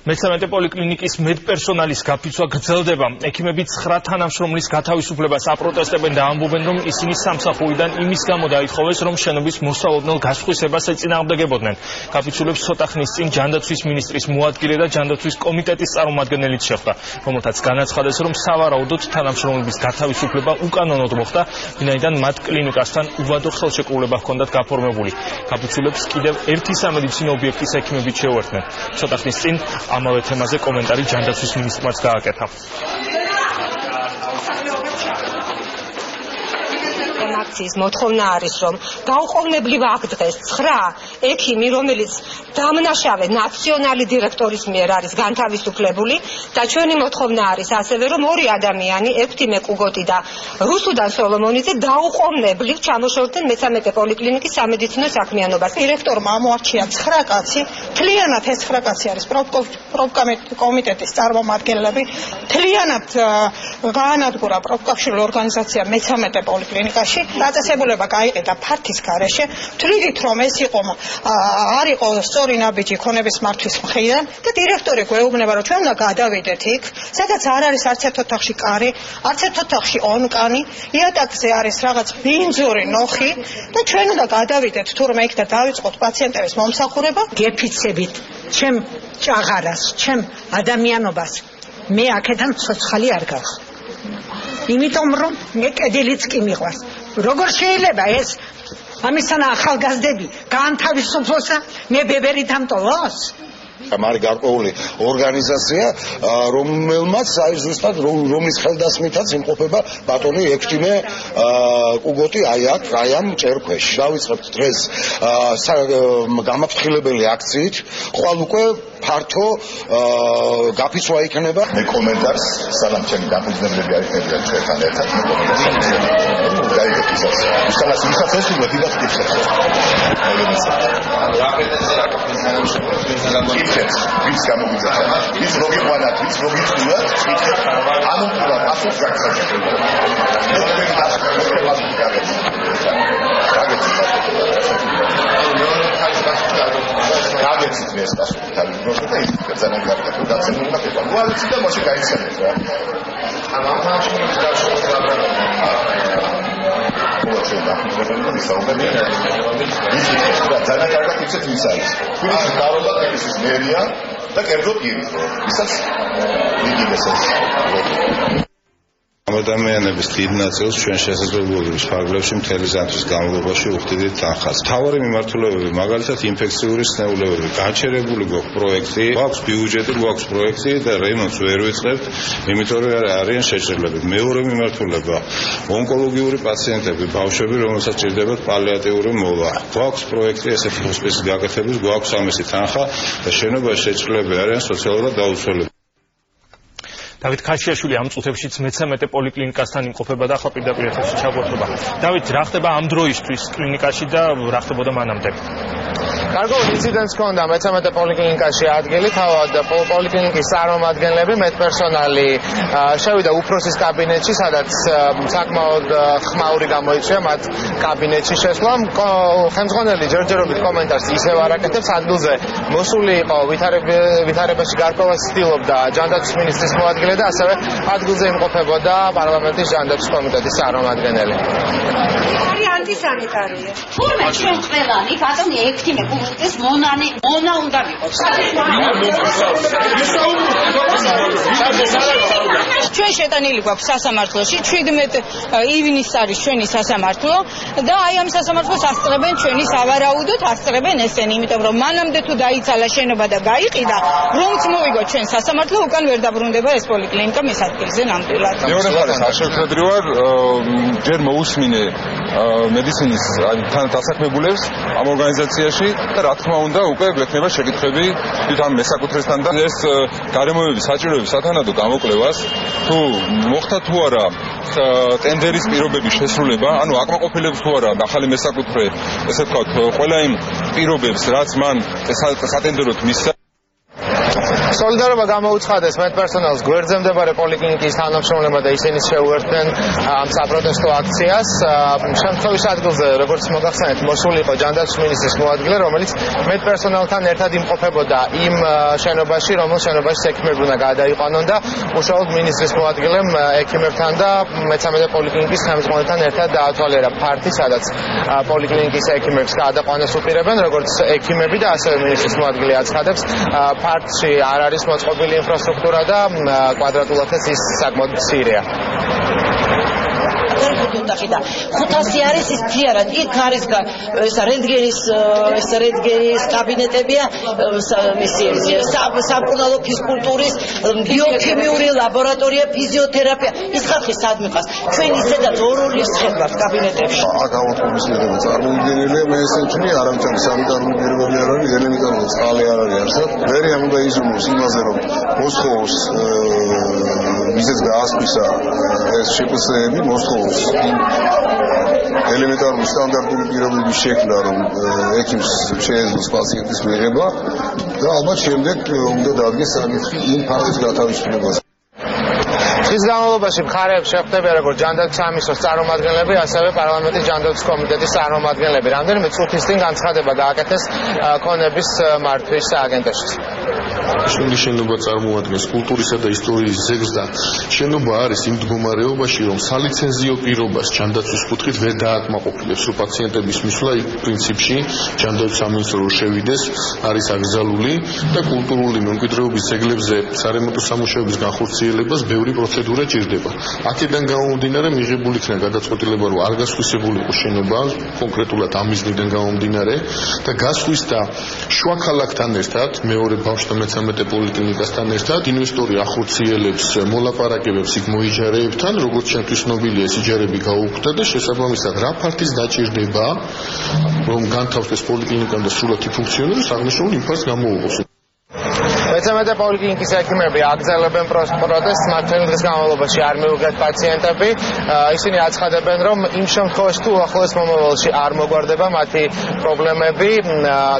მეცამეტე პოლიკლინიკის მედპერსონალის გაფიცვა გრძელდება. ექიმები 9 თანამშრომლის გათავისუფლებას აპროტესტებენ და ამბობენ, რომ ისინი სამსახურიდან იმის გამო დაითხოვეს, რომ შენობის მოსალოდნელ გასხვისებას ეწინააღმდეგებოდნენ. გაფიცულებს ცოტა ხნის წინ ჯანდაცვის მინისტრის მოადგილე და ჯანდაცვის კომიტეტის წარმომადგენელიც შეხვდა, რომელთაც განაცხადეს, რომ სავარაუდოდ თანამშრომლების გათავისუფლება უკანონოდ მოხდა, ვინაიდან მათ კლინიკასთან უვადო ხელშეკრულება ჰქონდათ გაფორმებული. გაფიცულებს კიდევ ერთი სამედიცინო ობიექტის ექიმებიც შეუერთდნენ. ცოტა ხნის წინ ამავე თემაზე კომენტარი ჯანდაცვის მინისტრმაც გააკეთა. აქციის მოთხოვნა არის, რომ გაუყოვნებლივ აღდგეს 9 ექიმი, რომელიც დამნაშავე ნაციონალი დირექტორის მიერ არის განთავისუფლებული და ჩვენი მოთხოვნა არის ასევე, რომ 2 ადამიანი, ექვთიმე კუგოტი და რუსუდან სოლომონიძე დაუყოვნებლივ ჩამოშორდნენ მეცამეტე პოლიკლინიკის სამედიცინო საქმიანობას. დირექტორმა ამოარჩია 9 კაცი, მთლიანად ეს 9 კაცი არის პროფკომიტეტის წარმომადგენლები, მთლიანად გაანადგურა პროფკავშირული ორგანიზაცია მეცამეტე პოლიკლინიკაში. დაწესებულება გაიყიდა ფართის გარეშე, თვლიდით რომ ეს არ იყო სწორი ნაბიჯი ქონების მართვის მხრიდან და დირექტორი გვეუბნება, რომ ჩვენ უნდა გადავიდეთ იქ, სადაც არ არის არც ერთ ოთახში კარი, არც ერთ ოთახში ონკანი, იატაკზე არის რაღაც ბინძური ნოხი და ჩვენ უნდა გადავიდეთ თურმე იქ და დავიწყოთ პაციენტების მომსახურება. გეფიცებით ჩემ ჭაღარას, ჩემ ადამიანობას მე აქედან ცოცხალი არ გავხ. იმიტომ რომ მე კედელიც კი მიყვარს. როგორ შეიძლება ეს ამისანა ახალგაზრდები გაანთავისუფლოს და მე ბებერი დამტოვოს? მარი გარკვეული ორგანიზაცია, რომელმაც აი ზუსტად რომლის ხელდასმითაც იმყოფება ბატონი ექვთიმე კუგოტი აი ამ ჭერქვეშ. დავიწყებთ დღეს გამაფრთხილებელი აქციით, ხვალ უკვე ფართო გაფიცვა იქნება. მე კომენტარს სანამ ჩემი დაფუძნებლები აიხსნებიან ჩვენთან ერთად მე კომენტარს გაიგეთ ისას. ისანაც ვისაც ესურვებ ვიღაც კითხებს. ვის გამოგიძახა? ვის მოგიყვანათ, ვის მოგიწვიათ? ანუ თუ გასულ გაგზავნებთ. გაგეცით მე ეს პასუხი თავისუფლად და ის ძალიან კარგად დაცემულმა ხდება. მოალიცით და მოსი გაიცანეთ რა. ამ მაშინ გასულაბა ძალიან კარგად იცით ვის არის. თბილისის მთავრობა თბილისის მერია და კერძო პირი. ისაც მიგიდეს ეს. ადამიანების დიდ ნაწილს ჩვენ შესაძლებლობის ფარგლებში მთელი ზამთრის განმავლობაში უხდიდით თანხას. მთავარი მიმართულებები, მაგალითად ინფექციური სნეულებები, გაჩერებული გვაქვს პროექტი, გვაქვს ბიუჯეტი, გვაქვს პროექტი და რემონტს ვერ ვიწყებთ, იმიტომ რომ არიან შეჭრილები. მეორე მიმართულება, ონკოლოგიური პაციენტები, ბავშვები, რომელსაც ჭირდებათ პალიატიური მოვა. გვაქვს პროექტი ესეთი ჰოსპისის გაკეთების, გვაქვს ამისი თანხა და შენობაში შეჭრილები არიან სოციალურად დაუცველები. დავით ქაშიაშვილი ამ წუთებშიც მეცამეტე პოლიკლინიკასთან იმყოფება და ახლა პირდაპირ ეთერში ჩაგვერთვება. დავით, რა ხდება ამ დროისთვის კლინიკაში და რა ხდებოდა მანამდე? გარკვეულ ინციდენტს ჰქონდა მეცამეტე პოლიკლინიკაში ადგილი, თავად პოლიკლინიკის წარმომადგენლები, მედპერსონალი შევიდა უფროსის კაბინეტში, სადაც საკმაოდ ხმაური გამოიწვია მათ კაბინეტში შესვლა. ხელმძღვანელი ჯერჯერობით კომენტარს ისევ არ აკეთებს, ადგილზე მოსული იყო ვითარებაში გარკვეულად ცდილობდა ჯანდაცვის მინისტრის მოადგილე და ასევე ადგილზე იმყოფებოდა პარლამენტის ჯანდაცვის კომიტეტის წარმომადგენელი. ანტისანიტარია. თურმე ჩვენ ყველანი ბატონი ექვთიმე კუგოტის მონა უნდა ვიყოს. ჩვენ შეტანილი გვაქვს სასამართლოში, 17 ივნისს არის ჩვენი სასამართლო და აი ამ სასამართლოს ასწრებენ ჩვენი სავარაუდოდ ასწრებენ ესენი, იმიტომ რომ მანამდე თუ დაიცალა შენობა და გაიყიდა, რომც მოვიგო ჩვენ სასამართლო, უკან ვერ დაბრუნდება ეს პოლიკლინიკა მის ადგილზე ნამდვილად. მეორე მხარეს არ შევხედრივარ, ჯერ მოусმინე მედიცინის თან დასაქმებულებს ამ ორგანიზაციაში და რა თქმა უნდა უკვე გვექნება შეკითხვები თვითონ მესაკუთრესთან და ეს გარემოების საჭიროების სათანადო გამოკვლევას თუ მოხდა თუ არა ტენდერის პირობების შესრულება, ანუ აკმაყოფილებს თუ არა ახალი მესაკუთრე, ესე ვთქვათ, ყველა იმ პირობებს, რაც მან სატენდეროდ მისცა სოლიდარობა გამოუცხადეს მედპერსონალს გვერდზე მდებარე პოლიკლინიკის თანამშრომლებმა და ისინი შეუერთდნენ ამ საპროტესტო აქციას. შემთხვევის ადგილზე, როგორც მოგახსენეთ, მოსული იყო ჯანდაცვის მინისტრის მოადგილე, რომელიც მედპერსონალთან ერთად იმყოფებოდა იმ შენობაში, რომელშიც ექიმები უნდა გადაიყვანონ და უშუალოდ მინისტრის მოადგილემ ექიმებთან და მე-13 პოლიკლინიკის ხელმძღვანელთან ერთად დაათვალიერა ფართი, სადაც პოლიკლინიკის ექიმებს გადაყვანას უპირებენ, როგორც ექიმები და ასევე მინისტრის მოადგილე აცხადებს, ფართში არ არის მოწყობილი ინფრასტრუქტურა და კვადრატულადაც ის საკმაოდ მცირეა. და 500 არის ის თიარად იქ არის რენტგენის კაბინეტებია სამკურნალო ფიზკულტურის ბიოქიმიური ლაბორატორია ფიზიოთერაპია ის ხალხი სად მიყავს ჩვენ ისედაც ორ-ორი შეხვდათ კაბინეტებში აღავთობის მიღება წარმოუდგენელია მე ესე ვთვლი არავითარი სანიტარული პირობები არ არის ელემენტარული წყალი არ არის არსად ვერია უნდა იზრუნოს იმაზე რომ მოსხოვოს მიზეს გაასწრისა ეს შეფასებები მოსხოვოს ელემენტარული სტანდარტული პირობების შექმნა რომ ექიმს შეეძლოს პაციენტის მიღება და ალბათ შემდეგ უნდა დადგეს საკითხი იმ ფაქტის გათავისუფლებას. ის განმავლობაში მხარეებს შეხვდებიან როგორც ჯანდაცვის სამინისტროს წარმომადგენლები, ასევე პარლამენტის ჯანდაცვის კომიტეტის წარმომადგენლები. რამდენიმე წუთის წინ განცხადება გააკეთეს ქონების მართვის აგენტოში. შენობა წარმოადგენს კულტურისა და ისტორიის ზეგს და შენობა არის იმ მდგომარეობაში, რომ სალიცენზიო პირობას ჯანდაცვის კუთხით ვერ დააკმაყოფილებს, რომ პაციენტების მისვლა პრინციპში ჯანდაცვის სამინისტრო შევიდეს, არის აკრძალული და კულტურული მემკვიდრეობის ძეგლებზე სარემონტო სამუშაოების განხორციელებას ბევრი პროცედურა ჭირდება. აქედან გამომდინარე მიღებული იქნა გადაწყვეტილება, რომ არ გასხვისებული იყო შენობა, კონკრეტულად ამ მიზნიდან გამომდინარე და გასხვისდა შუა ქალაქთან ერთად მეორე ბავშვთა მე-13 პოლიკლინიკასთან ერთად ინვესტორი ახორციელებს მოლაპარაკებებს იქ მოიჯარეებთან, როგორც ჩემთვის ცნობილია ეს იჯარები გაუქმდა და შესაბამისად რა ფართის დაჭირდება, რომ განთავსდეს პოლიკლინიკა და სრულად იფუნქციონიროს, აღნიშნულ იმ ფართს გამოუღოს. მე-13 პოლიკლინიკის ექიმები აგრძელებენ პროტესტს, მათ დღის განმავლობაში არ მიუღეთ პაციენტები. ისინი აცხადებენ, რომ იმ შემთხვევაში თუ ახლოს მომავალში არ მოგვარდება მათი პრობლემები,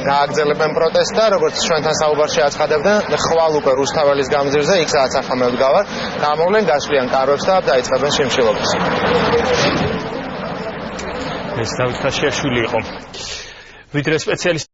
გააგრძელებენ პროტესტს და როგორც ჩვენთან საუბარში აცხადებდნენ, ხვალ უკვე რუსთაველის გამზირზე, იქ სადაც ახლა გავარ, გამოვლენ გასვლიან კარებს და დაიწყებენ შიმშილობას. ეს დავით ხაშიაშვილი იყო. ვიდრე სპეციალისტი